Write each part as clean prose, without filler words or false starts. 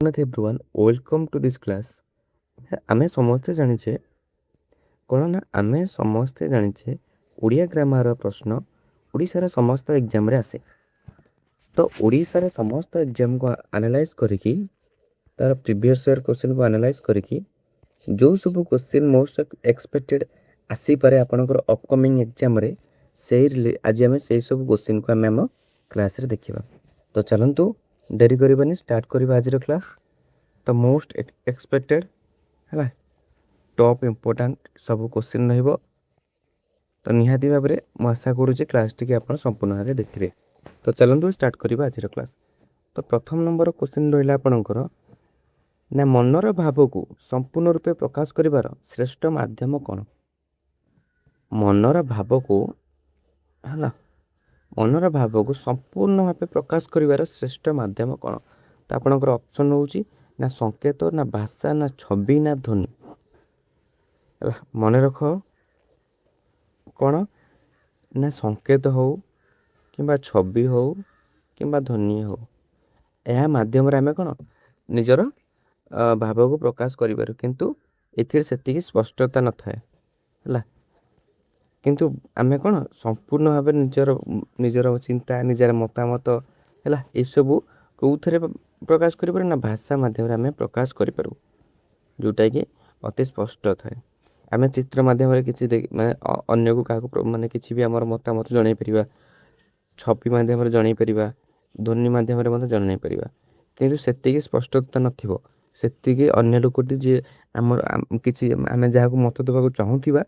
Jagannath everyone welcome to this class. ଆମେ ସମସ୍ତେ ଜାଣିଛେ କ'ଣ ନା ଆମେ ସମସ୍ତେ ଜାଣିଛେ ଓଡ଼ିଆ ଗ୍ରାମାରର ପ୍ରଶ୍ନ ଓଡ଼ିଶାର ସମସ୍ତ ଏକ୍ଜାମ୍ରେ ଆସେ। ତ ଓଡ଼ିଶାର ସମସ୍ତ ଏକ୍ଜାମ୍କୁ ଆନାଲାଇଜ୍ କରିକି ତା'ର ପ୍ରିଭିୟସ୍ ଇୟର୍ କୋଶ୍ଚିନ୍କୁ ଆନାଲାଇଜ୍ କରିକି ଯେଉଁ ସବୁ କୋଶ୍ଚିନ୍ ମୋଷ୍ଟ ଏକ୍ସପେକ୍ଟେଡ଼୍ ଆସିପାରେ ଆପଣଙ୍କର ଅପକମିଂ ଏକ୍ଜାମ୍ରେ ଆଜି ଆମେ ସେଇ ସବୁ କୋଶ୍ଚିନ୍କୁ ଆମେ ଆମ କ୍ଲାସ୍ରେ ଦେଖିବା। ତ ଚାଲନ୍ତୁ ଡେରି କରିବାନି, ଷ୍ଟାର୍ଟ କରିବା ଆଜିର କ୍ଲାସ୍। ତ ମୋଷ୍ଟ ଏକ୍ସପେକ୍ଟେଡ଼୍ ହେଲା ଟପ୍ ଇମ୍ପୋର୍ଟାଣ୍ଟ ସବୁ କୋଶ୍ଚିନ୍ ରହିବ। ତ ନିହାତି ଭାବରେ ମୁଁ ଆଶା କରୁଛି କ୍ଲାସ୍ଟିକି ଆପଣ ସମ୍ପୂର୍ଣ୍ଣ ଭାବେ ଦେଖିବେ। ତ ଚାଲନ୍ତୁ ଷ୍ଟାର୍ଟ କରିବା ଆଜିର କ୍ଲାସ୍। ତ ପ୍ରଥମ ନମ୍ବର କୋଶ୍ଚିନ୍ ରହିଲା ଆପଣଙ୍କର ନା ମନର ଭାବକୁ ସମ୍ପୂର୍ଣ୍ଣ ରୂପେ ପ୍ରକାଶ କରିବାର ଶ୍ରେଷ୍ଠ ମାଧ୍ୟମ କ'ଣ? ମନର ଭାବକୁ ସମ୍ପୂର୍ଣ୍ଣ ଭାବେ ପ୍ରକାଶ କରିବାର ଶ୍ରେଷ୍ଠ ମାଧ୍ୟମ କ'ଣ? ତ ଆପଣଙ୍କର ଅପସନ୍ ହେଉଛି ନା ସଂକେତ, ନା ଭାଷା, ନା ଛବି, ନା ଧ୍ୱନି। ହେଲା, ମନେ ରଖ କ'ଣ ନା ସଂକେତ ହେଉ କିମ୍ବା ଛବି ହେଉ କିମ୍ବା ଧ୍ୱନି ହେଉ, ଏହା ମାଧ୍ୟମରେ ଆମେ କ'ଣ ନିଜର ଭାବକୁ ପ୍ରକାଶ କରିପାରୁ, କିନ୍ତୁ ଏଥିରେ ସେତିକି ସ୍ପଷ୍ଟତା ନଥାଏ। ହେଲା, କିନ୍ତୁ ଆମେ କ'ଣ ସମ୍ପୂର୍ଣ୍ଣ ଭାବେ ନିଜର ଚିନ୍ତା, ନିଜର ମତାମତ ହେଲା ଏସବୁ କେଉଁଥିରେ ପ୍ରକାଶ କରିପାରୁ ନା ଭାଷା ମାଧ୍ୟମରେ ଆମେ ପ୍ରକାଶ କରିପାରୁ, ଯେଉଁଟାକି ଅତି ସ୍ପଷ୍ଟ ଥାଏ। ଆମେ ଚିତ୍ର ମାଧ୍ୟମରେ କିଛି ମାନେ ଅନ୍ୟକୁ କାହାକୁ ମାନେ କିଛି ବି ଆମର ମତାମତ ଜଣାଇ ପାରିବା, ଛବି ମାଧ୍ୟମରେ ଜଣାଇ ପାରିବା, ଧ୍ୱନି ମାଧ୍ୟମରେ ମଧ୍ୟ ଜଣାଇ ପାରିବା, କିନ୍ତୁ ସେତିକି ସ୍ପଷ୍ଟତା ନଥିବ। ସେତିକି ଅନ୍ୟ ଲୋକଟି ଯିଏ କିଛି ଆମେ ଯାହାକୁ ମତ ଦେବାକୁ ଚାହୁଁଥିବା,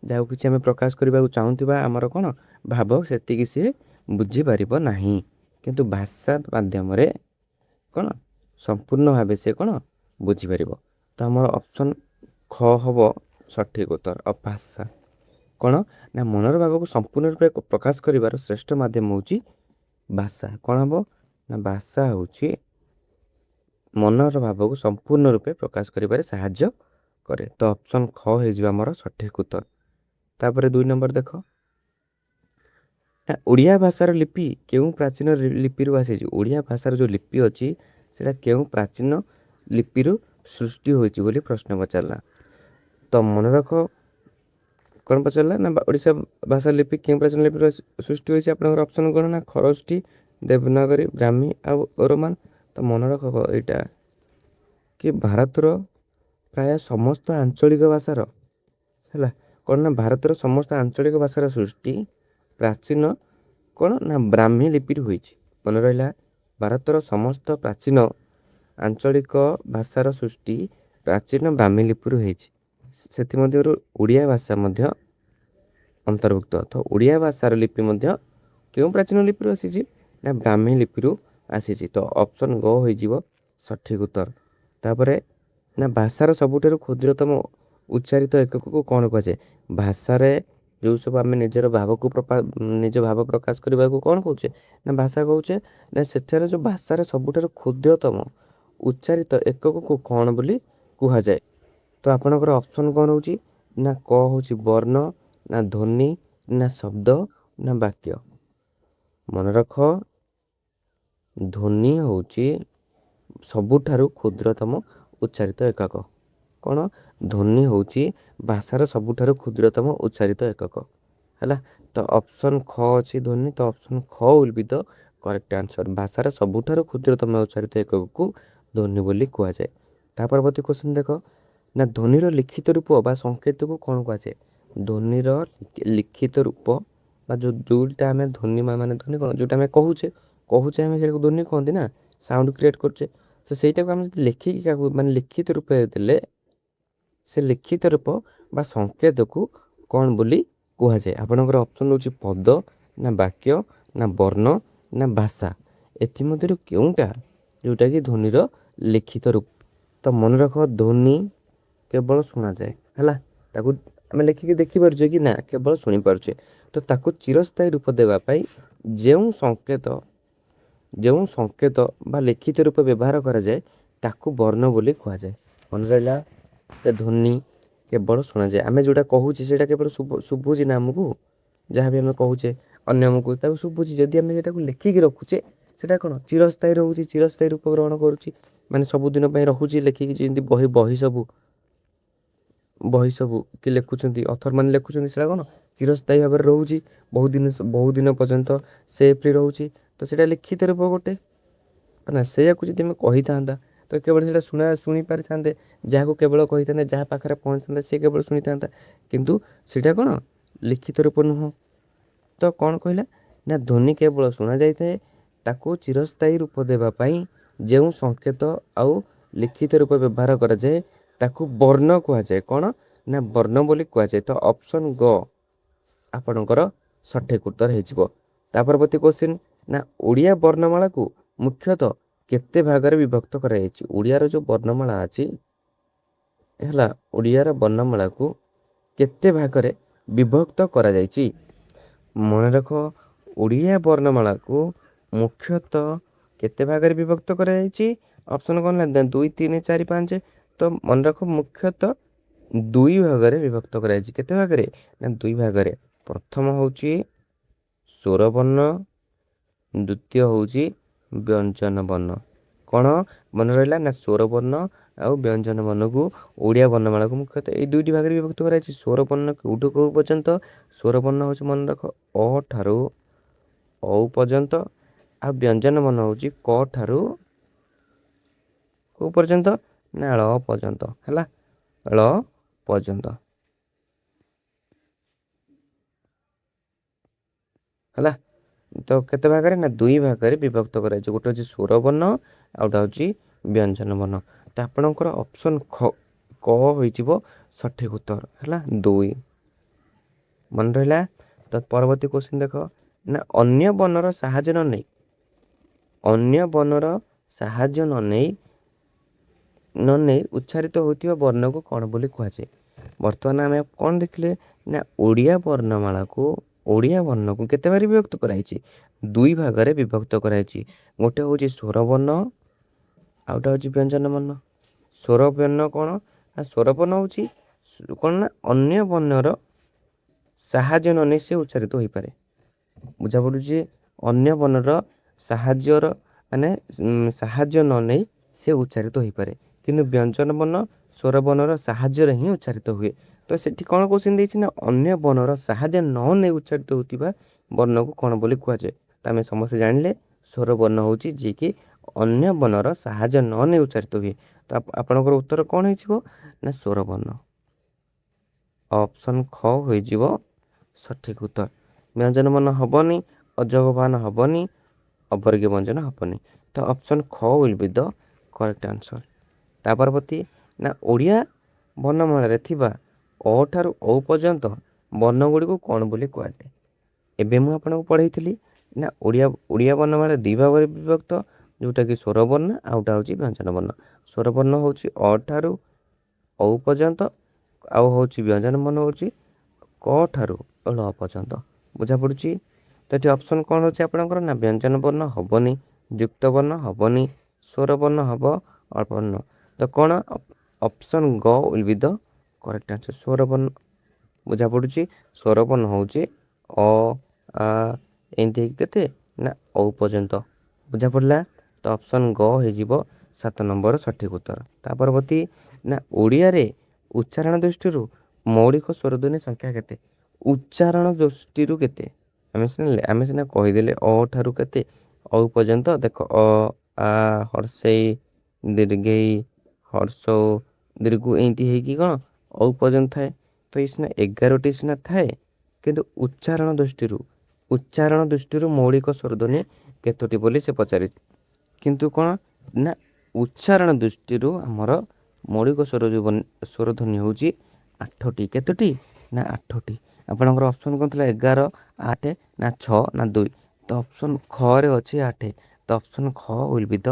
ଯାହାକୁ କିଛି ଆମେ ପ୍ରକାଶ କରିବାକୁ ଚାହୁଁଥିବା, ଆମର କ'ଣ ଭାବ ସେତିକି ସିଏ ବୁଝିପାରିବ ନାହିଁ। କିନ୍ତୁ ଭାଷା ମାଧ୍ୟମରେ କ'ଣ ସମ୍ପୂର୍ଣ୍ଣ ଭାବେ ସେ କ'ଣ ବୁଝିପାରିବ। ତ ଆମର ଅପସନ୍ ଖ ହେବ ସଠିକ୍ ଉତ୍ତର। ଭାଷା କ'ଣ ନା ମନର ଭାବକୁ ସମ୍ପୂର୍ଣ୍ଣ ରୂପେ ପ୍ରକାଶ କରିବାର ଶ୍ରେଷ୍ଠ ମାଧ୍ୟମ ହେଉଛି ଭାଷା। କ'ଣ ହେବ ନା ଭାଷା ହେଉଛି ମନର ଭାବକୁ ସମ୍ପୂର୍ଣ୍ଣ ରୂପେ ପ୍ରକାଶ କରିବାରେ ସାହାଯ୍ୟ କରେ। ତ ଅପସନ୍ ଖ ହେଇଯିବ ଆମର ସଠିକ୍ ଉତ୍ତର। ତାପରେ 2 ନମ୍ବର ଦେଖ, ଓଡ଼ିଆ ଭାଷାର ଲିପି କେଉଁ ପ୍ରାଚୀନ ଲିପିରୁ ଆସିଛି? ଓଡ଼ିଆ ଭାଷାର ଯେଉଁ ଲିପି ଅଛି ସେଇଟା କେଉଁ ପ୍ରାଚୀନ ଲିପିରୁ ସୃଷ୍ଟି ହୋଇଛି ବୋଲି ପ୍ରଶ୍ନ ପଚାରିଲା। ତ ମନେ ରଖ କ'ଣ ପଚାରିଲା ନା ଓଡ଼ିଶା ଭାଷା ଲିପି କେଉଁ ପ୍ରାଚୀନ ଲିପିରୁ ସୃଷ୍ଟି ହୋଇଛି? ଆପଣଙ୍କର ଅପସନ୍ କ'ଣ ନା ଖରଷ୍ଟି, ଦେବନାଗରୀ, ବ୍ରାହ୍ମୀ ଆଉ ରୋମାନ। ତ ମନେ ରଖ ଏଇଟା କି ଭାରତର ପ୍ରାୟ ସମସ୍ତ ଆଞ୍ଚଳିକ ଭାଷାର ହେଲା କ'ଣ ନା ଭାରତର ସମସ୍ତ ଆଞ୍ଚଳିକ ଭାଷାର ସୃଷ୍ଟି ପ୍ରାଚୀନ କ'ଣ ନା ବ୍ରାହ୍ମୀ ଲିପିରୁ ହୋଇଛି। ମନେ ରହିଲା, ଭାରତର ସମସ୍ତ ପ୍ରାଚୀନ ଆଞ୍ଚଳିକ ଭାଷାର ସୃଷ୍ଟି ପ୍ରାଚୀନ ବ୍ରାହ୍ମୀ ଲିପିରୁ ହୋଇଛି। ସେଥିମଧ୍ୟରୁ ଓଡ଼ିଆ ଭାଷା ମଧ୍ୟ ଅନ୍ତର୍ଭୁକ୍ତ। ତ ଓଡ଼ିଆ ଭାଷାର ଲିପି ମଧ୍ୟ କେଉଁ ପ୍ରାଚୀନ ଲିପିରୁ ଆସିଛି ନା ବ୍ରାହ୍ମୀ ଲିପିରୁ ଆସିଛି। ତ ଅପସନ୍ ଗ ହୋଇଯିବ ସଠିକ୍ ଉତ୍ତର। ତାପରେ ନା ଭାଷାର ସବୁଠାରୁ କ୍ଷୁଦ୍ରତମ ଉଚ୍ଚାରିତ ଏକକକୁ କ'ଣ କୁହାଯାଏ? ଭାଷାରେ ଯେଉଁ ସବୁ ଆମେ ନିଜ ଭାବ ପ୍ରକାଶ କରିବାକୁ କ'ଣ କହୁଛେ ନା ଭାଷା କହୁଛେ, ନା ସେଠାରେ ଯେଉଁ ଭାଷାର ସବୁଠାରୁ କ୍ଷୁଦ୍ରତମ ଉଚ୍ଚାରିତ ଏକକକୁ କ'ଣ ବୋଲି କୁହାଯାଏ? ତ ଆପଣଙ୍କର ଅପସନ୍ କ'ଣ ହେଉଛି ନା କ ହେଉଛି ବର୍ଣ୍ଣ, ନା ଧ୍ୱନି, ନା ଶବ୍ଦ, ନା ବାକ୍ୟ। ମନେ ରଖ ଧ୍ୱନି ହେଉଛି ସବୁଠାରୁ କ୍ଷୁଦ୍ରତମ ଉଚ୍ଚାରିତ ଏକକ। କ'ଣ ଧ୍ୱନି ହେଉଛି ଭାଷାର ସବୁଠାରୁ କ୍ଷୁଦ୍ରତମ ଉଚ୍ଚାରିତ ଏକକ। ହେଲା, ତ ଅପସନ୍ ଖ ଅଛି ଧ୍ୱନି। ତ ଅପସନ୍ ଖ will be the correct answer. ଭାଷାର ସବୁଠାରୁ କ୍ଷୁଦ୍ରତମ ଉଚ୍ଚାରିତ ଏକକକୁ ଧ୍ୱନି ବୋଲି କୁହାଯାଏ। ତା ପରବର୍ତ୍ତୀ କ୍ୱେଶ୍ଚନ୍ ଦେଖ, ନା ଧ୍ୱନିର ଲିଖିତ ରୂପ ବା ସଂକେତକୁ କ'ଣ କୁହାଯାଏ? ଧ୍ୱନିର ଲିଖିତ ରୂପ ବା ଯେଉଁଟା ଆମେ ଧ୍ୱନି ମାନେ ଧ୍ୱନି କ'ଣ ଯେଉଁଟା ଆମେ କହୁଛେ ଆମେ ସେଇଟାକୁ ଧ୍ୱନି କହନ୍ତି ନା, ସାଉଣ୍ଡ କ୍ରିଏଟ୍ କରୁଛେ। ତ ସେଇଟାକୁ ଆମେ ଯଦି ଲେଖିକି କାହାକୁ ମାନେ ଲିଖିତ ରୂପରେ ଦେଲେ, ସେ ଲିଖିତ ରୂପ ବା ସଂକେତକୁ କ'ଣ ବୋଲି କୁହାଯାଏ? ଆପଣଙ୍କର ଅପସନ୍ ହେଉଛି ପଦ, ନା ବାକ୍ୟ, ନା ବର୍ଣ୍ଣ, ନା ଭାଷା। ଏଥିମଧ୍ୟରୁ କେଉଁଟା ଯେଉଁଟାକି ଧ୍ୱନିର ଲିଖିତ ରୂପ? ତ ମନେ ରଖ ଧ୍ୱନି କେବଳ ଶୁଣାଯାଏ। ହେଲା, ତାକୁ ଆମେ ଲେଖିକି ଦେଖିପାରୁଛେ କି ନା କେବଳ ଶୁଣିପାରୁଛେ। ତ ତାକୁ ଚିରସ୍ଥାୟୀ ରୂପ ଦେବା ପାଇଁ ଯେଉଁ ସଂକେତ ବା ଲିଖିତ ରୂପ ବ୍ୟବହାର କରାଯାଏ ତାକୁ ବର୍ଣ୍ଣ ବୋଲି କୁହାଯାଏ। ମନେ ରହିଲା, ଯେ ଧ୍ୱନି କେବଳ ଶୁଣାଯାଏ। ଆମେ ଯେଉଁଟା କହୁଛେ ସେଇଟା କେବଳ ଶୁଭୁଛି ନା ଆମକୁ, ଯାହା ବି ଆମେ କହୁଛେ ଅନ୍ୟକୁ ତାକୁ ଶୁଭୁଛି। ଯଦି ଆମେ ସେଇଟାକୁ ଲେଖିକି ରଖୁଛେ ସେଇଟା କ'ଣ ଚିରସ୍ଥାୟୀ ରହୁଛି, ଚିରସ୍ଥାୟୀ ରୂପ ଗ୍ରହଣ କରୁଛି। ମାନେ ସବୁଦିନ ପାଇଁ ରହୁଛି ଲେଖିକି, ଯେମିତି ବହି ସବୁ କି ଲେଖୁଛନ୍ତି ଅଥର ମାନେ ଲେଖୁଛନ୍ତି, ସେଇଟା କ'ଣ ଚିରସ୍ଥାୟୀ ଭାବରେ ରହୁଛି, ବହୁ ଦିନ ପର୍ଯ୍ୟନ୍ତ ସେଫ୍ଲି ରହୁଛି। ତ ସେଇଟା ଲିଖିତ ରୂପ ଗୋଟେ ନା, ସେଇଆକୁ ଯଦି ଆମେ କହିଥାନ୍ତା ତ କେବଳ ସେଇଟା ଶୁଣି ପାରିଥାନ୍ତେ, ଯାହାକୁ କେବଳ କହିଥାନ୍ତେ, ଯାହା ପାଖରେ ପହଞ୍ଚିଥାନ୍ତା ସେ କେବଳ ଶୁଣିଥାନ୍ତା। କିନ୍ତୁ ସେଇଟା କ'ଣ ଲିଖିତ ରୂପ ନୁହଁ। ତ କ'ଣ କହିଲା ନା, ଧ୍ୱନି କେବଳ ଶୁଣାଯାଇଥାଏ, ତାକୁ ଚିରସ୍ଥାୟୀ ରୂପ ଦେବା ପାଇଁ ଯେଉଁ ସଂକେତ ଆଉ ଲିଖିତ ରୂପ ବ୍ୟବହାର କରାଯାଏ ତାକୁ ବର୍ଣ୍ଣ କୁହାଯାଏ। କ'ଣ ନା ବର୍ଣ୍ଣ ବୋଲି କୁହାଯାଏ। ତ ଅପସନ୍ ଗ ଆପଣଙ୍କର ସଠିକ୍ ଉତ୍ତର ହେଇଯିବ। ତା ପରବର୍ତ୍ତୀ କ୍ୱେଶ୍ଚିନ୍ ନା, ଓଡ଼ିଆ ବର୍ଣ୍ଣମାଳାକୁ ମୁଖ୍ୟତଃ କେତେ ଭାଗରେ ବିଭକ୍ତ କରାଯାଇଛି? ଓଡ଼ିଆର ଯେଉଁ ବର୍ଣ୍ଣମାଳା ଅଛି ହେଲା, ଓଡ଼ିଆର ବର୍ଣ୍ଣମାଳାକୁ କେତେ ଭାଗରେ ବିଭକ୍ତ କରାଯାଇଛି? ମନେ ରଖ, ଓଡ଼ିଆ ବର୍ଣ୍ଣମାଳାକୁ ମୁଖ୍ୟତଃ କେତେ ଭାଗରେ ବିଭକ୍ତ କରାଯାଇଛି? ଅପସନ୍ କ'ଣ ହେଲା 2, 3, 4, 5। ତ ମନେ ରଖ, ମୁଖ୍ୟତଃ 2 ଭାଗରେ ବିଭକ୍ତ କରାଯାଇଛି। କେତେ ଭାଗରେ ନା 2 ଭାଗରେ। ପ୍ରଥମ ହେଉଛି ସ୍ୱରବର୍ଣ୍ଣ, ଦ୍ୱିତୀୟ ହେଉଛି ବ୍ୟଞ୍ଜନ ବର୍ଣ୍ଣ। କ'ଣ ମନେ ରହିଲା ନା, ସ୍ୱରବର୍ଣ୍ଣ ଆଉ ବ୍ୟଞ୍ଜନ ବର୍ଣ୍ଣକୁ ଓଡ଼ିଆ ବର୍ଣ୍ଣମାଳାକୁ ମୁଖ୍ୟତଃ ଏଇ 2ଟି ଭାଗରେ ବିଭକ୍ତ କରାଯାଇଛି। ସ୍ୱରବର୍ଣ୍ଣ କେଉଁଠୁ କେଉଁ ପର୍ଯ୍ୟନ୍ତ? ସ୍ୱରବର୍ଣ୍ଣ ହେଉଛି ମନେ ରଖ ଅ ଠାରୁ ଔ ପର୍ଯ୍ୟନ୍ତ, ଆଉ ବ୍ୟଞ୍ଜନ ବର୍ଣ୍ଣ ହେଉଛି କ ଠାରୁ କେଉଁ ପର୍ଯ୍ୟନ୍ତ ନା ଳ ପର୍ଯ୍ୟନ୍ତ। ହେଲା, ଳ ପର୍ଯ୍ୟନ୍ତ। ହେଲା, ତ କେତେ ଭାଗରେ ନା 2 ଭାଗରେ ବିଭକ୍ତ କରାଯାଇଛି। ଗୋଟେ ହେଉଛି ସ୍ୱରବର୍ଣ୍ଣ ଆଉ ଗୋଟେ ହେଉଛି ବ୍ୟଞ୍ଜନ ବର୍ଣ୍ଣ। ତ ଆପଣଙ୍କର ଅପସନ୍ କ ହୋଇଯିବ ସଠିକ୍ ଉତ୍ତର। ହେଲା, 2 ମନେ ରହିଲା। ତ ପରବର୍ତ୍ତୀ କ୍ୱେଶ୍ଚିନ୍ ଦେଖ ନା, ଅନ୍ୟ ବର୍ଣ୍ଣର ସାହାଯ୍ୟ ନ ନେଇ ଉଚ୍ଚାରିତ ହେଉଥିବା ବର୍ଣ୍ଣକୁ କ'ଣ ବୋଲି କୁହାଯାଏ? ବର୍ତ୍ତମାନ ଆମେ କ'ଣ ଦେଖିଲେ ନା, ଓଡ଼ିଆ ବର୍ଣ୍ଣକୁ କେତେ ଭାଗରେ ବିଭକ୍ତ କରାଯାଇଛି? 2 ଭାଗରେ ବିଭକ୍ତ କରାଯାଇଛି। ଗୋଟେ ହେଉଛି ସ୍ୱରବର୍ଣ୍ଣ ଆଉ ଗୋଟେ ହେଉଛି ବ୍ୟଞ୍ଜନ ବର୍ଣ୍ଣ। ସ୍ୱରବର୍ଣ୍ଣ କ'ଣ ନା, ସ୍ୱରବର୍ଣ୍ଣ ହେଉଛି କ'ଣ ନା ଅନ୍ୟ ବର୍ଣ୍ଣର ସାହାଯ୍ୟ ନ ନେଇ ସେ ଉଚ୍ଚାରିତ ହୋଇପାରେ। ବୁଝାପଡ଼ୁଛି? ଅନ୍ୟ ବର୍ଣ୍ଣର ସାହାଯ୍ୟ ନ ନେଇ ସେ ଉଚ୍ଚାରିତ ହୋଇପାରେ। କିନ୍ତୁ ବ୍ୟଞ୍ଜନ ବର୍ଣ୍ଣ ସ୍ୱରବର୍ଣ୍ଣର ସାହାଯ୍ୟରେ ହିଁ ଉଚ୍ଚାରିତ ହୁଏ। ତ ସେଠି କ'ଣ କ୍ୱେଶ୍ଚିନ୍ ଦେଇଛି ନା, ଅନ୍ୟ ବର୍ଣ୍ଣର ସାହାଯ୍ୟ ନ ନେଇ ଉଚ୍ଚାରିତ ହେଉଥିବା ବର୍ଣ୍ଣକୁ କ'ଣ ବୋଲି କୁହାଯାଏ? ତ ଆମେ ସମସ୍ତେ ଜାଣିଲେ ସ୍ୱରବର୍ଣ୍ଣ ହେଉଛି ଯିଏକି ଅନ୍ୟ ବର୍ଣ୍ଣର ସାହାଯ୍ୟ ନ ନେଇ ଉଚ୍ଚାରିତ ହୁଏ। ତ ଆପଣଙ୍କର ଉତ୍ତର କ'ଣ ହେଇଯିବ ନା, ସ୍ୱରବର୍ଣ୍ଣ। ଅପସନ୍ ଖ ହୋଇଯିବ ସଠିକ୍ ଉତ୍ତର। ବ୍ୟଞ୍ଜନ ବର୍ଣ୍ଣ ହେବନି, ଅଯୋଗବାନ ହେବନି, ଅବର୍ଗୀୟ ବ୍ୟଞ୍ଜନ ହେବନି। ତ ଅପସନ୍ ଖ will be the correct answer. ତା ପରବର୍ତ୍ତୀ ନା, ଓଡ଼ିଆ ବର୍ଣ୍ଣମାଳାରେ ଥିବା ଅ ଠାରୁ ଔ ପର୍ଯ୍ୟନ୍ତ ବର୍ଣ୍ଣଗୁଡ଼ିକୁ କ'ଣ ବୋଲି କୁହାଯାଏ? ଏବେ ମୁଁ ଆପଣଙ୍କୁ ପଢ଼େଇଥିଲି ନା, ଓଡ଼ିଆ ବର୍ଣ୍ଣମାଳା 2 ଭାଗରେ ବିଭକ୍ତ, ଯେଉଁଟାକି ସ୍ୱରବର୍ଣ୍ଣ ଆଉ ଗୋଟେ ହେଉଛି ବ୍ୟଞ୍ଜନ ବର୍ଣ୍ଣ। ସ୍ୱରବର୍ଣ୍ଣ ହେଉଛି ଅ ଠାରୁ ଔ ପର୍ଯ୍ୟନ୍ତ, ଆଉ ହେଉଛି ବ୍ୟଞ୍ଜନ ବର୍ଣ୍ଣ ହେଉଛି କ ଠାରୁ ଳ ପର୍ଯ୍ୟନ୍ତ। ବୁଝାପଡ଼ୁଛି? ତ ଏଠି ଅପସନ୍ କ'ଣ ହେଉଛି ଆପଣଙ୍କର ନା, ବ୍ୟଞ୍ଜନ ବର୍ଣ୍ଣ ହେବନି, ଯୁକ୍ତ ବର୍ଣ୍ଣ ହେବନି, ସ୍ୱରବର୍ଣ୍ଣ ହେବ, ଅଳ୍ପ ବର୍ଣ୍ଣ। ତ କ'ଣ ଅପସନ୍ ଗ will be the correct answer. ସ୍ୱରବର୍ଣ୍ଣ ବୁଝାପଡ଼ୁଛି? ସ୍ୱରବର୍ଣ୍ଣ ହେଉଛି ଅ ଆ ଏମିତି ହେଇକି କେତେ ନା ଔ ପର୍ଯ୍ୟନ୍ତ। ବୁଝାପଡ଼ିଲା? ତ ଅପସନ୍ ଗ ହେଇଯିବ 7 ନମ୍ବର ସଠିକ୍ ଉତ୍ତର। ତା ପରବର୍ତ୍ତୀ ନା, ଓଡ଼ିଆରେ ଉଚ୍ଚାରଣ ଦୃଷ୍ଟିରୁ ମୌଳିକ ସ୍ୱରଧ୍ୱନି ସଂଖ୍ୟା କେତେ? ଉଚ୍ଚାରଣ ଦୃଷ୍ଟିରୁ କେତେ? ଆମେ ସିନା କହିଦେଲେ ଅ ଠାରୁ କେତେ ଔ ପର୍ଯ୍ୟନ୍ତ। ଦେଖ ଅ ଆ ହର୍ଷେଇ ଦୀର୍ଘେଇ ହର୍ଷୌ ଦୀର୍ଘ ଏମିତି ହେଇକି କ'ଣ ଔ ପର୍ଯ୍ୟନ୍ତ ଥାଏ। ତ ଏ ସିନା 11ଟି ସିନା ଥାଏ, କିନ୍ତୁ ଉଚ୍ଚାରଣ ଦୃଷ୍ଟିରୁ ମୌଳିକ ସ୍ୱରଧ୍ୱନି କେତୋଟି ବୋଲି ସେ ପଚାରିଛି। କିନ୍ତୁ କ'ଣ ନା, ଉଚ୍ଚାରଣ ଦୃଷ୍ଟିରୁ ଆମର ମୌଳିକ ସ୍ୱରଧ୍ୱନି ହେଉଛି 8ଟି। କେତୋଟି ନା 8ଟି। ଆପଣଙ୍କର ଅପସନ୍ କ'ଣ ଥିଲା? 11, 8 ନା 6 ନା 2? ତ ଅପସନ୍ ଖରେ ଅଛି 8। ତ ଅପସନ୍ ଖ will be the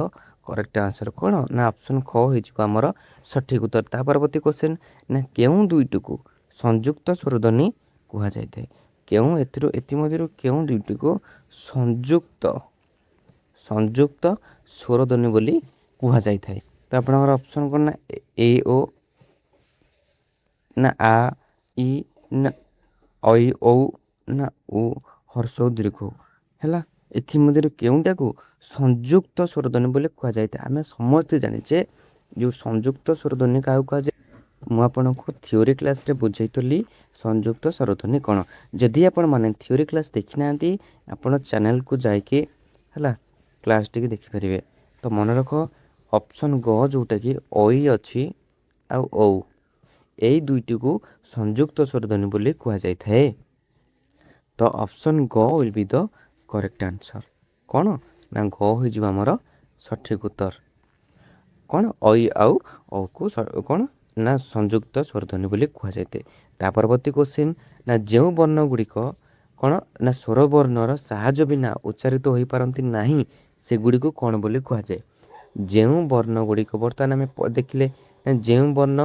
correct answer. କ'ଣ ନା, ଅପସନ୍ ଖ ହେଇଯିବ ଆମର ସଠିକ୍ ଉତ୍ତର। ତା ପରବର୍ତ୍ତୀ କ୍ୱେଶ୍ଚିନ୍ ନା, କେଉଁ ଦୁଇଟିକୁ ସଂଯୁକ୍ତ ସ୍ୱରଧ୍ୱନି କୁହାଯାଇଥାଏ? ଏଥିମଧ୍ୟରୁ କେଉଁ ଦୁଇଟିକୁ ସଂଯୁକ୍ତ ସ୍ୱରଧ୍ୱନି ବୋଲି କୁହାଯାଇଥାଏ? ତ ଆପଣଙ୍କର ଅପସନ୍ କ'ଣ ନା, ଏ ଓ ନା ଆ ଇ ନା ଐ ଔ ନା ଉ ହର୍ଷୌ ଦୀର୍ଘ। ହେଲା, ଏଥିମଧ୍ୟରୁ କେଉଁଟାକୁ ସଂଯୁକ୍ତ ସ୍ୱରଧ୍ୱନି ବୋଲି କୁହାଯାଇଥାଏ? ଆମେ ସମସ୍ତେ ଜାଣିଛେ ଯେଉଁ ସଂଯୁକ୍ତ ସ୍ୱରଧ୍ୱନି କାହାକୁ କୁହାଯାଏ? ମୁଁ ଆପଣଙ୍କୁ ଥିଓରି କ୍ଲାସ୍ରେ ବୁଝାଇଥିଲି ସଂଯୁକ୍ତ ସ୍ୱରଧ୍ୱନି କ'ଣ। ଯଦି ଆପଣମାନେ ଥିଓରି କ୍ଲାସ୍ ଦେଖିନାହାନ୍ତି ଆପଣ ଚ୍ୟାନେଲ୍କୁ ଯାଇକି ହେଲା କ୍ଲାସ୍ ଟିକେ ଦେଖିପାରିବେ। ତ ମନେ ରଖ ଅପସନ୍ ଗ ଯେଉଁଟାକି ଐ ଅଛି ଆଉ ଔ, ଏଇ ଦୁଇଟିକୁ ସଂଯୁକ୍ତ ସ୍ୱରଧ୍ୱନି ବୋଲି କୁହାଯାଇଥାଏ। ତ ଅପସନ୍ ଗ will be the correct answer. କ'ଣ ନା ଗ ହୋଇଯିବ ଆମର ସଠିକ୍ ଉତ୍ତର। କ'ଣ ଐ ଆଉ ଔକୁ କ'ଣ ନା ସଂଯୁକ୍ତ ସ୍ୱରଧ୍ୱନି ବୋଲି କୁହାଯାଇଥାଏ। ତା ପରବର୍ତ୍ତୀ କୋଶ୍ଚିନ୍ ନା ଯେଉଁ ବର୍ଣ୍ଣ ଗୁଡ଼ିକ କ'ଣ ନା ସ୍ୱରବର୍ଣ୍ଣର ସାହାଯ୍ୟ ବିନା ଉଚ୍ଚାରିତ ହୋଇପାରନ୍ତି ନାହିଁ ସେଗୁଡ଼ିକୁ କ'ଣ ବୋଲି କୁହାଯାଏ? ଯେଉଁ ବର୍ଣ୍ଣ ଗୁଡ଼ିକ ବର୍ତ୍ତମାନ ଆମେ ଦେଖିଲେ ଯେଉଁ ବର୍ଣ୍ଣ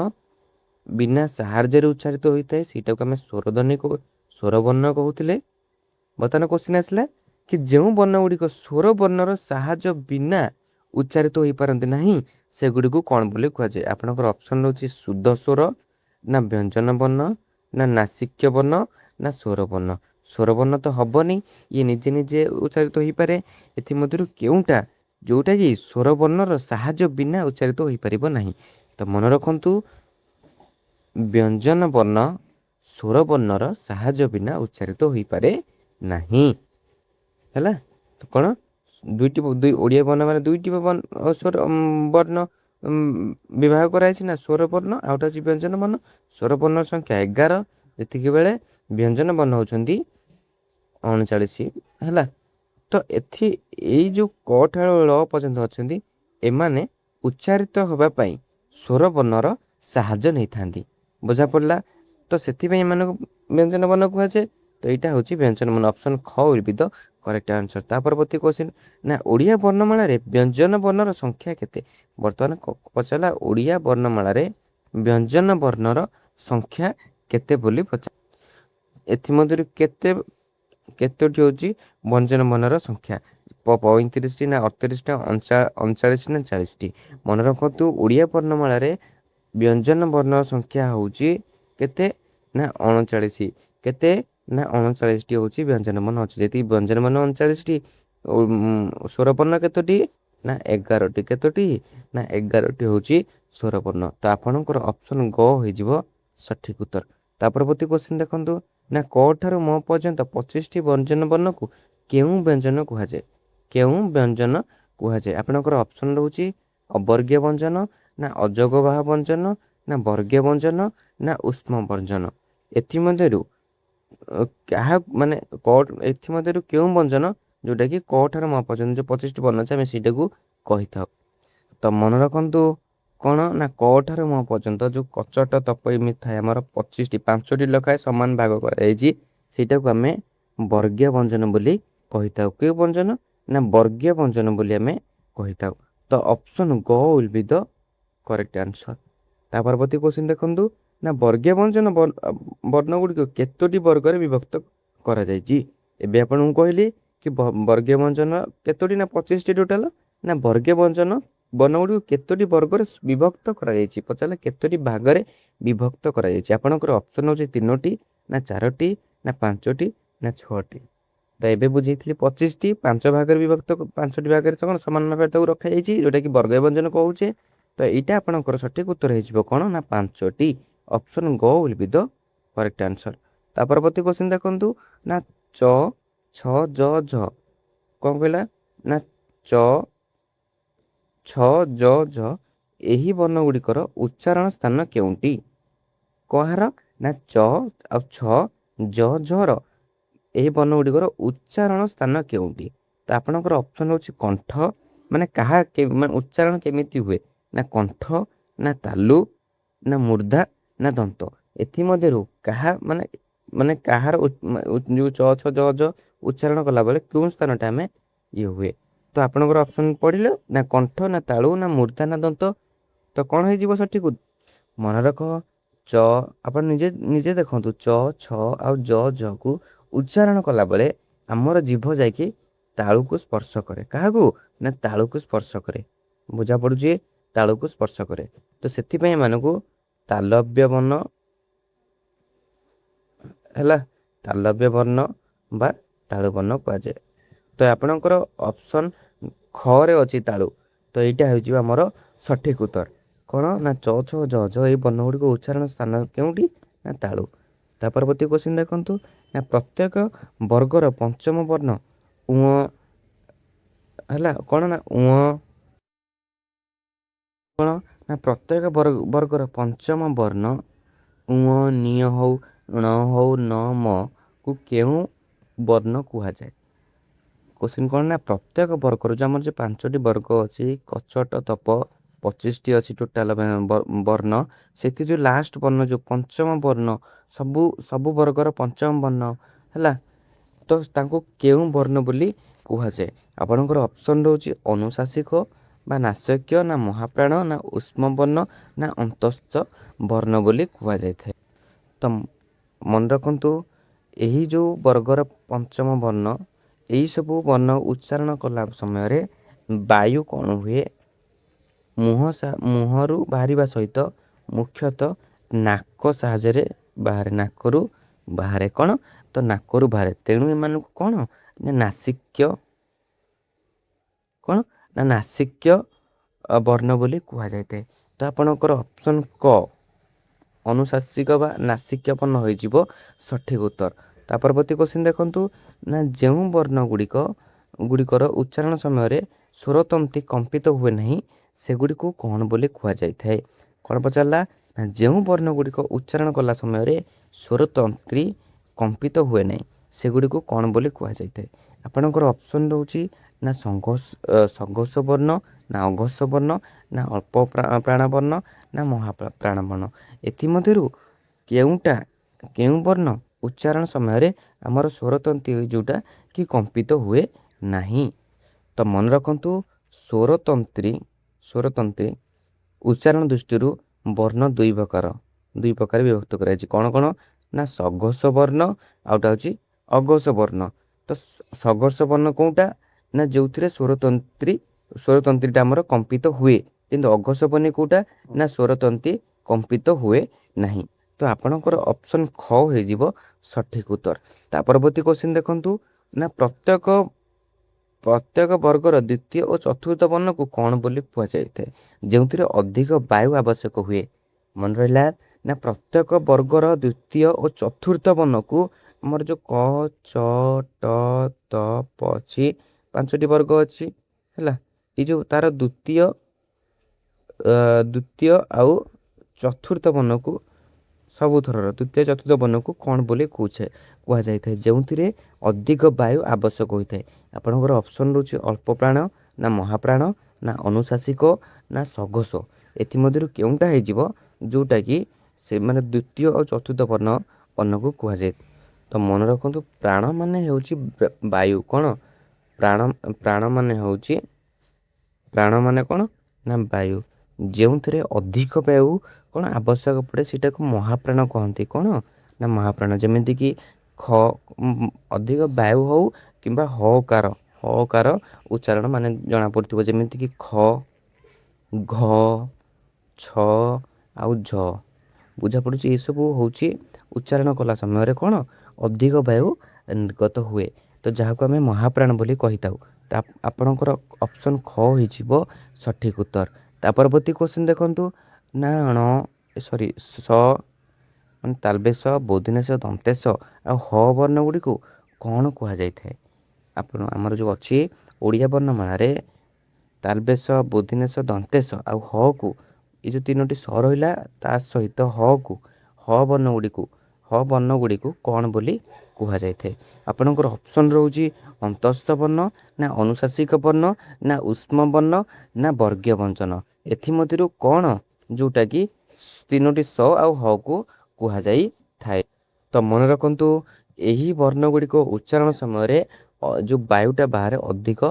ବିନା ସାହାଯ୍ୟରେ ଉଚ୍ଚାରିତ ହୋଇଥାଏ ସେଇଟାକୁ ଆମେ ସ୍ୱରବର୍ଣ୍ଣ କହୁଥିଲେ। ବର୍ତ୍ତମାନ କୋଶ୍ଚିନ୍ ଆସିଲା କି ଯେଉଁ ବର୍ଣ୍ଣ ଗୁଡ଼ିକ ସ୍ୱରବର୍ଣ୍ଣର ସାହାଯ୍ୟ ବିନା ଉଚ୍ଚାରିତ ହୋଇପାରନ୍ତି ନାହିଁ ସେଗୁଡ଼ିକୁ କ'ଣ ବୋଲି କୁହାଯାଏ? ଆପଣଙ୍କର ଅପସନ୍ ରହୁଛି ଶୁଦ୍ଧ ସ୍ୱର ନା ବ୍ୟଞ୍ଜନ ବର୍ଣ୍ଣ ନା ନାସିକ୍ୟ ବର୍ଣ୍ଣ ନା ସ୍ୱରବର୍ଣ୍ଣ। ସ୍ୱରବର୍ଣ୍ଣ ତ ହେବନି, ଇଏ ନିଜେ ନିଜେ ଉଚ୍ଚାରିତ ହୋଇପାରେ। ଏଥିମଧ୍ୟରୁ କେଉଁଟା ଯେଉଁଟାକି ସ୍ୱରବର୍ଣ୍ଣର ସାହାଯ୍ୟ ବିନା ଉଚ୍ଚାରିତ ହୋଇପାରିବ ନାହିଁ? ତ ମନେ ରଖନ୍ତୁ ବ୍ୟଞ୍ଜନ ବର୍ଣ୍ଣ ସ୍ୱରବର୍ଣ୍ଣର ସାହାଯ୍ୟ ବିନା ଉଚ୍ଚାରିତ ହୋଇପାରେ ନାହିଁ। ହେଲା ତ କ'ଣ ଓଡ଼ିଆ ବର୍ଣ୍ଣ ମାନେ ଦୁଇଟି ବର୍ଣ୍ଣ ବିଭାଗ କରାଯାଇଛି ନା ସ୍ୱରବର୍ଣ୍ଣ ଆଉ ଗୋଟେ ହେଉଛି ବ୍ୟଞ୍ଜନ ବର୍ଣ୍ଣ। ସ୍ୱରବର୍ଣ୍ଣର ସଂଖ୍ୟା 11 ଯେତିକି ବେଳେ ବ୍ୟଞ୍ଜନ ବର୍ଣ୍ଣ ହେଉଛନ୍ତି 39। ହେଲା ତ ଏଇ ଯେଉଁ କ ଠାରୁ ଳ ପର୍ଯ୍ୟନ୍ତ ଅଛନ୍ତି ଏମାନେ ଉଚ୍ଚାରିତ ହେବା ପାଇଁ ସ୍ୱରବର୍ଣ୍ଣର ସାହାଯ୍ୟ ନେଇଥାନ୍ତି। ବୁଝା ପଡ଼ିଲା? ତ ସେଥିପାଇଁ ଏମାନଙ୍କୁ ବ୍ୟଞ୍ଜନ ବର୍ଣ୍ଣ କୁହାଯାଏ। ତ ଏଇଟା ହେଉଛି ବ୍ୟଞ୍ଜନ ବର୍ଣ୍ଣ। ଅପସନ୍ ଖ will be the correct answer. ତା ପରବର୍ତ୍ତୀ କୋଶ୍ଚିନ୍ ନା ଓଡ଼ିଆ ବର୍ଣ୍ଣମାଳାରେ ବ୍ୟଞ୍ଜନ ବର୍ଣ୍ଣର ସଂଖ୍ୟା କେତେ? ବର୍ତ୍ତମାନ ପଚାରିଲା ଓଡ଼ିଆ ବର୍ଣ୍ଣମାଳାରେ ବ୍ୟଞ୍ଜନ ବର୍ଣ୍ଣର ସଂଖ୍ୟା କେତେ ବୋଲି ପଚାର। ଏଥିମଧ୍ୟରୁ କେତୋଟି ହେଉଛି ବ୍ୟଞ୍ଜନ ବର୍ଣ୍ଣର ସଂଖ୍ୟା? 35ଟି ନା 38ଟି ନା 39 ନା 40ଟି? ମନେ ରଖନ୍ତୁ ଓଡ଼ିଆ ବର୍ଣ୍ଣମାଳାରେ ବ୍ୟଞ୍ଜନ ବର୍ଣ୍ଣର ସଂଖ୍ୟା ହେଉଛି କେତେ ନା 39। କେତେ ନା 39ଟି ହେଉଛି ବ୍ୟଞ୍ଜନ ବର୍ଣ୍ଣ ଅଛି। ଯେତିକି ବ୍ୟଞ୍ଜନ ବର୍ଣ୍ଣ 39ଟି, ସ୍ୱରବର୍ଣ୍ଣ କେତୋଟି ନା 11ଟି। କେତୋଟି ନା 11ଟି ହେଉଛି ସ୍ୱରବର୍ଣ୍ଣ। ତ ଆପଣଙ୍କର ଅପସନ୍ ଗ ହୋଇଯିବ ସଠିକ୍ ଉତ୍ତର। ତା ପରବର୍ତ୍ତୀ କୋଶ୍ଚିନ୍ ଦେଖନ୍ତୁ ନା କ ଠାରୁ ମ ପର୍ଯ୍ୟନ୍ତ 25ଟି ବ୍ୟଞ୍ଜନ ବର୍ଣ୍ଣକୁ କେଉଁ ବ୍ୟଞ୍ଜନ କୁହାଯାଏ? କେଉଁ ବ୍ୟଞ୍ଜନ କୁହାଯାଏ? ଆପଣଙ୍କର ଅପସନ୍ ରହୁଛି ଅବର୍ଗୀୟ ବ୍ୟଞ୍ଜନ ନା ଅଯୋଗବାହ ବ୍ୟଞ୍ଜନ ନା ବର୍ଗୀୟ ବ୍ୟଞ୍ଜନ ନା ଉଷ୍ମ ବ୍ୟଞ୍ଜନ। ଏଥିମଧ୍ୟରୁ କାହା ମାନେ ଏଥିମଧ୍ୟରୁ କେଉଁ ବ୍ୟଞ୍ଜନ ଯେଉଁଟାକି କ ଠାରୁ ମ ପର୍ଯ୍ୟନ୍ତ ଯେଉଁ 25ଟି ବର୍ଣ୍ଣ ଅଛି ଆମେ ସେଇଟାକୁ କହିଥାଉ। ତ ମନେ ରଖନ୍ତୁ କ'ଣ ନା କ ଠାରୁ ମ ପର୍ଯ୍ୟନ୍ତ ଯେଉଁ କଚଟ ତପ ଏମିତି ଥାଏ ଆମର 5ଟି ଲେଖାଏଁ ସମାନ ଭାଗ କରାଯାଇଛି ସେଇଟାକୁ ଆମେ ବର୍ଗୀୟ ବ୍ୟଞ୍ଜନ ବୋଲି କହିଥାଉ। କେଉଁ ବ୍ୟଞ୍ଜନ ନା ବର୍ଗୀୟ ବ୍ୟଞ୍ଜନ ବୋଲି ଆମେ କହିଥାଉ। ତ ଅପସନ୍ ଗ will be the correct answer. ତା ପରବର୍ତ୍ତୀ କୋଶ୍ଚିନ୍ ଦେଖନ୍ତୁ ନା ବର୍ଗୀୟ ବ୍ୟଞ୍ଜନ ବର୍ଣ୍ଣ ଗୁଡ଼ିକ କେତୋଟି ବର୍ଗରେ ବିଭକ୍ତ କରାଯାଇଛି? ଏବେ ଆପଣଙ୍କୁ କହିଲି କି ବର୍ଗୀୟ ବ୍ୟଞ୍ଜନ କେତୋଟି ନା 25ଟି ଟୋଟାଲ ନା ବର୍ଗୀୟ ବ୍ୟଞ୍ଜନ ବର୍ଣ୍ଣ ଗୁଡ଼ିକୁ କେତୋଟି ବର୍ଗରେ ବିଭକ୍ତ କରାଯାଇଛି? ପଚାରିଲେ କେତୋଟି ଭାଗରେ ବିଭକ୍ତ କରାଯାଇଛି? ଆପଣଙ୍କର ଅପସନ୍ ହେଉଛି 3ଟି ନା 4ଟି ନା 5ଟି ନା 6ଟି? ତ ଏବେ ବୁଝେଇଥିଲି 25ଟି 5 ଭାଗରେ ବିଭକ୍ତ 5ଟି ଭାଗରେ କ'ଣ ସମାନ ଭାବରେ ତାକୁ ରଖାଯାଇଛି ଯେଉଁଟାକି ବର୍ଗୀୟ ବ୍ୟଞ୍ଜନ କହୁଛେ। ତ ଏଇଟା ଆପଣଙ୍କର ସଠିକ୍ ଉତ୍ତର ହେଇଯିବ କ'ଣ ନା 5ଟି। ଅପସନ୍ ଗ will be the correct answer. ତା ପରବର୍ତ୍ତୀ କୋଶ୍ଚିନ୍ ଦେଖନ୍ତୁ ନା ଛ ଜ ଝ କ'ଣ କହିଲା ନା ଛ ଜ ଝ ଏହି ବର୍ଣ୍ଣ ଗୁଡ଼ିକର ଉଚ୍ଚାରଣ ସ୍ଥାନ କେଉଁଠି? କାହାର ନା ଚ ଆଉ ଛ ଜ ଝର ଏହି ବର୍ଣ୍ଣ ଗୁଡ଼ିକର ଉଚ୍ଚାରଣ ସ୍ଥାନ କେଉଁଠି? ତ ଆପଣଙ୍କର ଅପସନ୍ ହେଉଛି କଣ୍ଠ ମାନେ ମାନେ ଉଚ୍ଚାରଣ କେମିତି ହୁଏ ନା କଣ୍ଠ ନା ତାଲୁ ନା ମୂର୍ଦ୍ଧା ନା ଦନ୍ତ? ଏଥିମଧ୍ୟରୁ କାହାର ଯେଉଁ ଚ ଛ ଜ ଝ ଉଚ୍ଚାରଣ କଲାବେଳେ କେଉଁ ସ୍ଥାନଟା ଆମେ ହୁଏ? ତ ଆପଣଙ୍କର ଅପସନ୍ ପଡ଼ିଲେ ନା କଣ୍ଠ ନା ତାଳୁ ନା ମୂର୍ଦ୍ଧା ନା ଦନ୍ତ? ତ କ'ଣ ହେଇଯିବ ସଠିକ୍? ମନେ ରଖ ଆପଣ ନିଜେ ଦେଖନ୍ତୁ ଚ ଛ ଆଉ ଜ ଝକୁ ଉଚ୍ଚାରଣ କଲାବେଳେ ଆମର ଜିଭ ଯାଇକି ତାଳୁକୁ ସ୍ପର୍ଶ କରେ। କାହାକୁ ନା ତାଳୁକୁ ସ୍ପର୍ଶ କରେ। ବୁଝା ପଡ଼ୁଛି? ତାଳୁକୁ ସ୍ପର୍ଶ କରେ। ତ ସେଥିପାଇଁ ଏମାନଙ୍କୁ ତାଲବ୍ୟ ବର୍ଣ୍ଣ ହେଲା ତାଲବ୍ୟ ବର୍ଣ୍ଣ ବା ତାଳୁ ବର୍ଣ୍ଣ କୁହାଯାଏ। ତ ଆପଣଙ୍କର ଅପସନ୍ ଖରେ ଅଛି ତାଳୁ। ତ ଏଇଟା ହେଉଛି ଆମର ସଠିକ୍ ଉତ୍ତର। କ'ଣ ନା ଚ ଛ ଜ ଝ ଏଇ ବର୍ଣ୍ଣ ଗୁଡ଼ିକ ଉଚ୍ଚାରଣ ସ୍ଥାନ କେଉଁଠି ନା ତାଳୁ। ତା ପରବର୍ତ୍ତୀ କ୍ୱେଶ୍ଚିନ୍ ଦେଖନ୍ତୁ ନା ପ୍ରତ୍ୟେକ ବର୍ଗର ପଞ୍ଚମ ବର୍ଣ୍ଣ ଉଁ ହେଲା କ'ଣ ନା କ'ଣ ନା ପ୍ରତ୍ୟେକ ବର୍ଗର ପଞ୍ଚମ ବର୍ଣ୍ଣ ନିୟ ହଉ ଣ ହଉ ନ ମ କୁ କେଉଁ ବର୍ଣ୍ଣ କୁହାଯାଏ। କ୍ୱେଶ୍ଚିନ୍ କ'ଣ ନା ପ୍ରତ୍ୟେକ ବର୍ଗର ଯେଉଁ ଆମର ଯେ 5ଟି ବର୍ଗ ଅଛି କଚଟ ତପ 25ଟି ଅଛି ଟୋଟାଲ ବର୍ଣ୍ଣ, ସେଥି ଯେଉଁ ଲାଷ୍ଟ ବର୍ଣ୍ଣ ଯେଉଁ ପଞ୍ଚମ ବର୍ଣ୍ଣ ସବୁ ବର୍ଗର ପଞ୍ଚମ ବର୍ଣ୍ଣ ହେଲା, ତ ତାଙ୍କୁ କେଉଁ ବର୍ଣ୍ଣ ବୋଲି କୁହାଯାଏ। ଆପଣଙ୍କର ଅପସନ୍ ରହୁଛି ଅନୁଶାସିକ ବା ନାଶକ୍ୟ ନା ମହାପ୍ରାଣ ନା ଉଷ୍ମ ବର୍ଣ୍ଣ ନା ଅନ୍ତସ୍ଥ ବର୍ଣ୍ଣ ବୋଲି କୁହାଯାଇଥାଏ। ତ ମନେ ରଖନ୍ତୁ ଏହି ଯେଉଁ ବର୍ଗର ପଞ୍ଚମ ବର୍ଣ୍ଣ ଏହିସବୁ ବର୍ଣ୍ଣ ଉଚ୍ଚାରଣ କଲା ସମୟରେ ବାୟୁ କ'ଣ ହୁଏ ମୁହଁରୁ ବାହାରିବା ସହିତ ମୁଖ୍ୟତଃ ନାକ ସାହାଯ୍ୟରେ ବାହାରେ, ନାକରୁ ବାହାରେ କ'ଣ ତ ନାକରୁ ବାହାରେ। ତେଣୁ ଏମାନଙ୍କୁ କ'ଣ ନା ନାସିକ୍ୟ କ'ଣ ନା ନାସିକ୍ୟ ବର୍ଣ୍ଣ ବୋଲି କୁହାଯାଇଥାଏ। ତ ଆପଣଙ୍କର ଅପସନ୍ କ ଅନୁଶାସିକ ବା ନାସିକ୍ୟ ବର୍ଣ୍ଣ ହୋଇଯିବ ସଠିକ୍ ଉତ୍ତର। ତା ପରବର୍ତ୍ତୀ କ୍ୱେଶ୍ଚିନ୍ ଦେଖନ୍ତୁ ନା ଯେଉଁ ବର୍ଣ୍ଣ ଗୁଡ଼ିକର ଉଚ୍ଚାରଣ ସମୟରେ ସ୍ୱରତନ୍ତ୍ରୀ କମ୍ପିତ ହୁଏ ନାହିଁ ସେଗୁଡ଼ିକୁ କ'ଣ ବୋଲି କୁହାଯାଇଥାଏ। କ'ଣ ପଚାରିଲା ନା ଯେଉଁ ବର୍ଣ୍ଣ ଗୁଡ଼ିକ ଉଚ୍ଚାରଣ କଲା ସମୟରେ ସ୍ୱରତନ୍ତ୍ରୀ କମ୍ପିତ ହୁଏ ନାହିଁ ସେଗୁଡ଼ିକୁ କ'ଣ ବୋଲି କୁହାଯାଇଥାଏ। ଆପଣଙ୍କର ଅପସନ୍ ରହୁଛି ନା ସଂଘର୍ଷ ବର୍ଣ୍ଣ ନା ଅଘୋଷ ବର୍ଣ୍ଣ ନା ଅଳ୍ପ ପ୍ରାଣ ବର୍ଣ୍ଣ ନା ମହାପ୍ରାଣ ବର୍ଣ୍ଣ। ଏଥିମଧ୍ୟରୁ କେଉଁ ବର୍ଣ୍ଣ ଉଚ୍ଚାରଣ ସମୟରେ ଆମର ସ୍ୱରତନ୍ତ୍ରୀ ଯେଉଁଟା କି କମ୍ପିତ ହୁଏ ନାହିଁ। ତ ମନେ ରଖନ୍ତୁ ସ୍ୱରତନ୍ତ୍ରୀ ଉଚ୍ଚାରଣ ଦୃଷ୍ଟିରୁ ବର୍ଣ୍ଣ ଦୁଇ ପ୍ରକାର ବିଭକ୍ତ କରାଯାଇଛି। କ'ଣ ନା ସଘୋଷ ବର୍ଣ୍ଣ ଆଉଟା ହେଉଛି ଅଘୋଷ ବର୍ଣ୍ଣ। ତ ସଘୋଷ ବର୍ଣ୍ଣ କେଉଁଟା ନା ଯେଉଁଥିରେ ସ୍ୱରତନ୍ତ୍ରୀଟା ଆମର କମ୍ପିତ ହୁଏ, କିନ୍ତୁ ଅଘୋଷ ବର୍ଣ୍ଣ କେଉଁଟା ନା ସ୍ୱରତନ୍ତ୍ରୀ କମ୍ପିତ ହୁଏ ନାହିଁ। ତ ଆପଣଙ୍କର ଅପସନ୍ ଖ ହୋଇଯିବ ସଠିକ୍ ଉତ୍ତର। ତା ପରବର୍ତ୍ତୀ କ୍ୱେଶ୍ଚିନ୍ ଦେଖନ୍ତୁ ନା ପ୍ରତ୍ୟେକ ବର୍ଗର ଦ୍ୱିତୀୟ ଓ ଚତୁର୍ଥ ବର୍ଣ୍ଣକୁ କ'ଣ ବୋଲି କୁହାଯାଇଥାଏ ଯେଉଁଥିରେ ଅଧିକ ବାୟୁ ଆବଶ୍ୟକ ହୁଏ। ମନେ ରହିଲା ନା ପ୍ରତ୍ୟେକ ବର୍ଗର ଦ୍ୱିତୀୟ ଓ ଚତୁର୍ଥ ବର୍ଣ୍ଣକୁ ଆମର ଯେଉଁ କ ଚ ଟ ତ ପ ଅଛି 5ଟି ବର୍ଗ ଅଛି ହେଲା, ଏଇ ଯେଉଁ ତାର ଦ୍ୱିତୀୟ ଆଉ ଚତୁର୍ଥ ବର୍ଣ୍ଣକୁ ସବୁଥରର ଦ୍ୱିତୀୟ ଚତୁର୍ଥ ବର୍ଣ୍ଣକୁ କ'ଣ ବୋଲି କୁହାଯାଇଥାଏ ଯେଉଁଥିରେ ଅଧିକ ବାୟୁ ଆବଶ୍ୟକ ହୋଇଥାଏ। ଆପଣଙ୍କର ଅପସନ୍ ରହୁଛି ଅଳ୍ପ ପ୍ରାଣ ନା ମହାପ୍ରାଣ ନା ଅନୁଶାସିକ ନା ସଘୋଷ। ଏଥିମଧ୍ୟରୁ କେଉଁଟା ହେଇଯିବ ଯେଉଁଟାକି ସେମାନେ ଦ୍ୱିତୀୟ ଆଉ ଚତୁର୍ଥ ବର୍ଣ୍ଣକୁ କୁହାଯାଏ। ତ ମନେ ରଖନ୍ତୁ ପ୍ରାଣ ମାନେ ହେଉଛି ବାୟୁ। କ'ଣ ପ୍ରାଣ ମାନେ କ'ଣ ନା ବାୟୁ। ଯେଉଁଥିରେ ଅଧିକ ବାୟୁ କ'ଣ ଆବଶ୍ୟକ ପଡ଼େ ସେଇଟାକୁ ମହାପ୍ରାଣ କହନ୍ତି। କ'ଣ ନା ମହାପ୍ରାଣ। ଯେମିତିକି ଅଧିକ ବାୟୁ ହଉ କିମ୍ବା ହକାର ଉଚ୍ଚାରଣ ମାନେ ଜଣାପଡ଼ୁଥିବ, ଯେମିତିକି ଖ ଘ ଛ ଆଉ ଝ ବୁଝାପଡ଼ୁଛି। ଏସବୁ ହେଉଛି ଉଚ୍ଚାରଣ କଲା ସମୟରେ କ'ଣ ଅଧିକ ବାୟୁ ନିର୍ଗତ ହୁଏ, ତ ଯାହାକୁ ଆମେ ମହାପ୍ରାଣ ବୋଲି କହିଥାଉ। ତ ଆପଣଙ୍କର ଅପସନ୍ ଖ ହୋଇଯିବ ସଠିକ୍ ଉତ୍ତର। ତା ପରବର୍ତ୍ତୀ କ୍ୱେଶ୍ଚିନ୍ ଦେଖନ୍ତୁ ନା ସ ମାନେ ତାଲବେଶ ବୋଧିନେଶ ଦନ୍ତେଶ ଆଉ ହ ବର୍ଣ୍ଣ ଗୁଡ଼ିକୁ କ'ଣ କୁହାଯାଇଥାଏ। ଆମର ଯେଉଁ ଅଛି ଓଡ଼ିଆ ବର୍ଣ୍ଣମାଳାରେ ତାଲବେଶ ବୋଧିନେଶ ଦନ୍ତେଶ ଆଉ ହକୁ ଏ ଯେଉଁ 3ଟି ସ ରହିଲା ତା ସହିତ ହ ବର୍ଣ୍ଣ ଗୁଡ଼ିକୁ କ'ଣ ବୋଲି କୁହାଯାଇଥାଏ। ଆପଣଙ୍କର ଅପସନ୍ ରହୁଛି ଅନ୍ତସ୍ଥ ବର୍ଣ୍ଣ ନା ଅନୁଶାସିକ ବର୍ଣ୍ଣ ନା ଉଷ୍ମ ବର୍ଣ୍ଣ ନା ବର୍ଗୀୟ ବ୍ୟଞ୍ଜନ। ଏଥିମଧ୍ୟରୁ କ'ଣ ଯେଉଁଟାକି 3ଟି ସ ଆଉ ହକୁ କୁହାଯାଇଥାଏ। ତ ମନେ ରଖନ୍ତୁ ଏହି ବର୍ଣ୍ଣ ଗୁଡ଼ିକ ଉଚ୍ଚାରଣ ସମୟରେ ଯେଉଁ ବାୟୁଟା ବାହାରେ ଅଧିକ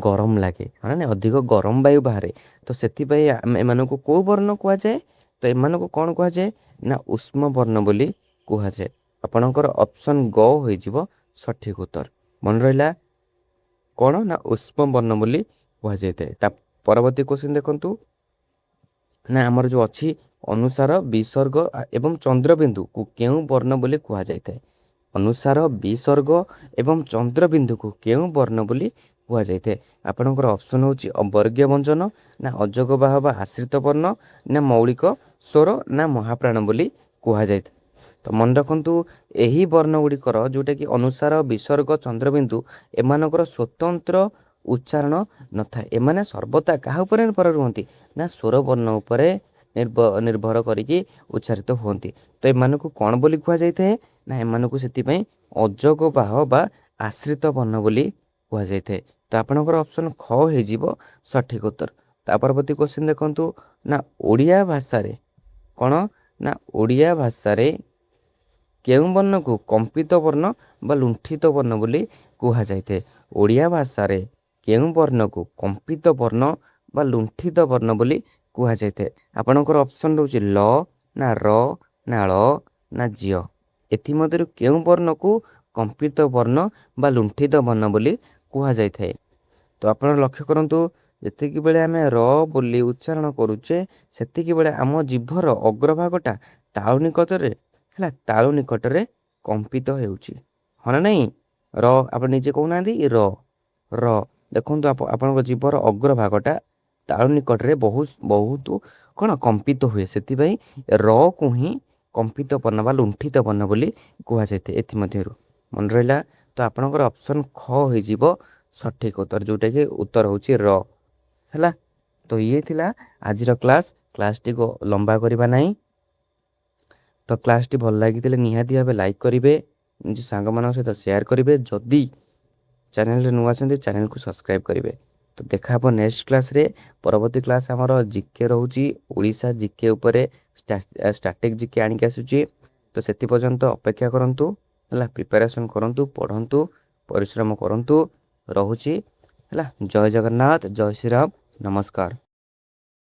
ଗରମ ଲାଗେ, ମାନେ ଅଧିକ ଗରମ ବାୟୁ ବାହାରେ। ତ ସେଥିପାଇଁ ଏମାନଙ୍କୁ କେଉଁ ବର୍ଣ୍ଣ କୁହାଯାଏ, ତ ଏମାନଙ୍କୁ କ'ଣ କୁହାଯାଏ ନା ଉଷ୍ମ ବର୍ଣ୍ଣ ବୋଲି କୁହାଯାଏ। ଆପଣଙ୍କର ଅପସନ୍ ଗ ହୋଇଯିବ ସଠିକ୍ ଉତ୍ତର। ମନେ ରହିଲା କ'ଣ ନା ଉଷ୍ମ ବର୍ଣ୍ଣ ବୋଲି କୁହାଯାଇଥାଏ। ତା ପରବର୍ତ୍ତୀ କ୍ୱେଶ୍ଚିନ୍ ଦେଖନ୍ତୁ ନା ଆମର ଯେଉଁ ଅଛି ଅନୁସାର ବିସର୍ଗ ଏବଂ ଚନ୍ଦ୍ରବିନ୍ଦୁକୁ କେଉଁ ବର୍ଣ୍ଣ ବୋଲି କୁହାଯାଇଥାଏ। ଅନୁସାର ବିସର୍ଗ ଏବଂ ଚନ୍ଦ୍ରବିନ୍ଦୁକୁ କେଉଁ ବର୍ଣ୍ଣ ବୋଲି କୁହାଯାଇଥାଏ? ଆପଣଙ୍କର ଅପସନ୍ ହେଉଛି ଅବର୍ଗୀୟ ବ୍ୟଞ୍ଜନ ନା ଅଯୋଗବାହ ବା ଆଶ୍ରିତ ବର୍ଣ୍ଣ ନା ମୌଳିକ ସ୍ୱର ନା ମହାପ୍ରାଣ ବୋଲି କୁହାଯାଇଥାଏ। ତ ମନେ ରଖନ୍ତୁ ଏହି ବର୍ଣ୍ଣ ଗୁଡ଼ିକର ଯେଉଁଟାକି ଅନୁସାର ବିସର୍ଗ ଚନ୍ଦ୍ରବିନ୍ଦୁ ଏମାନଙ୍କର ସ୍ୱତନ୍ତ୍ର ଉଚ୍ଚାରଣ ନଥାଏ। ଏମାନେ ସର୍ବଦା କାହା ଉପରେ ନିର୍ଭର ରୁହନ୍ତି ନା ସ୍ୱର ବର୍ଣ୍ଣ ଉପରେ ନିର୍ଭର କରିକି ଉଚ୍ଚାରିତ ହୁଅନ୍ତି। ତ ଏମାନଙ୍କୁ କ'ଣ ବୋଲି କୁହାଯାଇଥାଏ ନା ଏମାନଙ୍କୁ ସେଥିପାଇଁ ଅଯୋଗବାହ ବା ଆଶ୍ରିତ ବର୍ଣ୍ଣ ବୋଲି କୁହାଯାଇଥାଏ। ତ ଆପଣଙ୍କର ଅପସନ୍ ଖ ହେଇଯିବ ସଠିକ୍ ଉତ୍ତର। ତା ପରବର୍ତ୍ତୀ କ୍ୱେଶ୍ଚିନ୍ ଦେଖନ୍ତୁ ନା ଓଡ଼ିଆ ଭାଷାରେ କ'ଣ ନା ଓଡ଼ିଆ ଭାଷାରେ କେଉଁ ବର୍ଣ୍ଣକୁ କମ୍ପିତ ବର୍ଣ୍ଣ ବା ଲୁଣ୍ଠିତ ବର୍ଣ୍ଣ ବୋଲି କୁହାଯାଇଥାଏ? ଓଡ଼ିଆ ଭାଷାରେ କେଉଁ ବର୍ଣ୍ଣକୁ କମ୍ପିତ ବର୍ଣ୍ଣ ବା ଲୁଣ୍ଠିତ ବର୍ଣ୍ଣ ବୋଲି କୁହାଯାଇଥାଏ? ଆପଣଙ୍କର ଅପସନ୍ ରହୁଛି ଲ ନା ର ନା ଳ ନା ଜ୍ୟ। ଏଥିମଧ୍ୟରୁ କେଉଁ ବର୍ଣ୍ଣକୁ କମ୍ପିତ ବର୍ଣ୍ଣ ବା ଲୁଣ୍ଠିତ ବର୍ଣ୍ଣ ବୋଲି କୁହାଯାଇଥାଏ? ତ ଆପଣ ଲକ୍ଷ୍ୟ କରନ୍ତୁ ଯେତିକି ବେଳେ ଆମେ ର ବୋଲି ଉଚ୍ଚାରଣ କରୁଛେ ସେତିକି ବେଳେ ଆମ ଜିଭର ଅଗ୍ରଭାଗଟା ତାଳୁ ନିକଟରେ ତାଳୁ ନିକଟରେ କମ୍ପିତ ହେଉଛି। ହଁ ନା ନାହିଁ? ର ଆପଣ ନିଜେ କହୁନାହାନ୍ତି ର ଦେଖନ୍ତୁ ଆପଣଙ୍କ ଜିଭର ଅଗ୍ରଭାଗଟା ତାଳୁ ନିକଟରେ ବହୁତ କ'ଣ କମ୍ପିତ ହୁଏ। ସେଥିପାଇଁ ରକୁ ହିଁ କମ୍ପିତ ବର୍ଣ୍ଣ ବା ଲୁଣ୍ଠିତ ବର୍ଣ୍ଣ ବୋଲି କୁହାଯାଇଥାଏ। ଏଥିମଧ୍ୟରୁ ମନେ ରହିଲା। ତ ଆପଣଙ୍କର ଅପସନ୍ ଖ ହୋଇଯିବ ସଠିକ୍ ଉତ୍ତର, ଯେଉଁଟାକି ଉତ୍ତର ହେଉଛି ର ହେଲା। ତ ଇଏ ଥିଲା ଆଜିର କ୍ଲାସ୍ଟିକୁ ଲମ୍ବା କରିବା ନାହିଁ। ତ କ୍ଲାସ୍ଟି ଭଲ ଲାଗିଥିଲେ ନିହାତି ଭାବେ ଲାଇକ୍ କରିବେ, ନିଜ ସାଙ୍ଗମାନଙ୍କ ସହିତ ସେୟାର କରିବେ। ଯଦି ଚ୍ୟାନେଲରେ ନୂଆ ଅଛନ୍ତି ଚ୍ୟାନେଲକୁ ସବସ୍କ୍ରାଇବ୍ କରିବେ। ତ ଦେଖା ହେବ ନେକ୍ସଟ କ୍ଲାସ୍ରେ। ପରବର୍ତ୍ତୀ କ୍ଲାସ୍ ଆମର ଜିକେ ରହୁଛି, ଓଡ଼ିଶା ଜିକେ ଉପରେ ଷ୍ଟାଟିକ୍ ଜିକେ ଆଣିକି ଆସୁଛି। ତ ସେଥି ପର୍ଯ୍ୟନ୍ତ ଅପେକ୍ଷା କରନ୍ତୁ ହେଲା, ପ୍ରିପାରେସନ୍ କରନ୍ତୁ, ପଢ଼ନ୍ତୁ, ପରିଶ୍ରମ କରନ୍ତୁ। ରହୁଛି ହେଲା। ଜୟ ଜଗନ୍ନାଥ, ଜୟ ଶ୍ରୀରାମ, ନମସ୍କାର।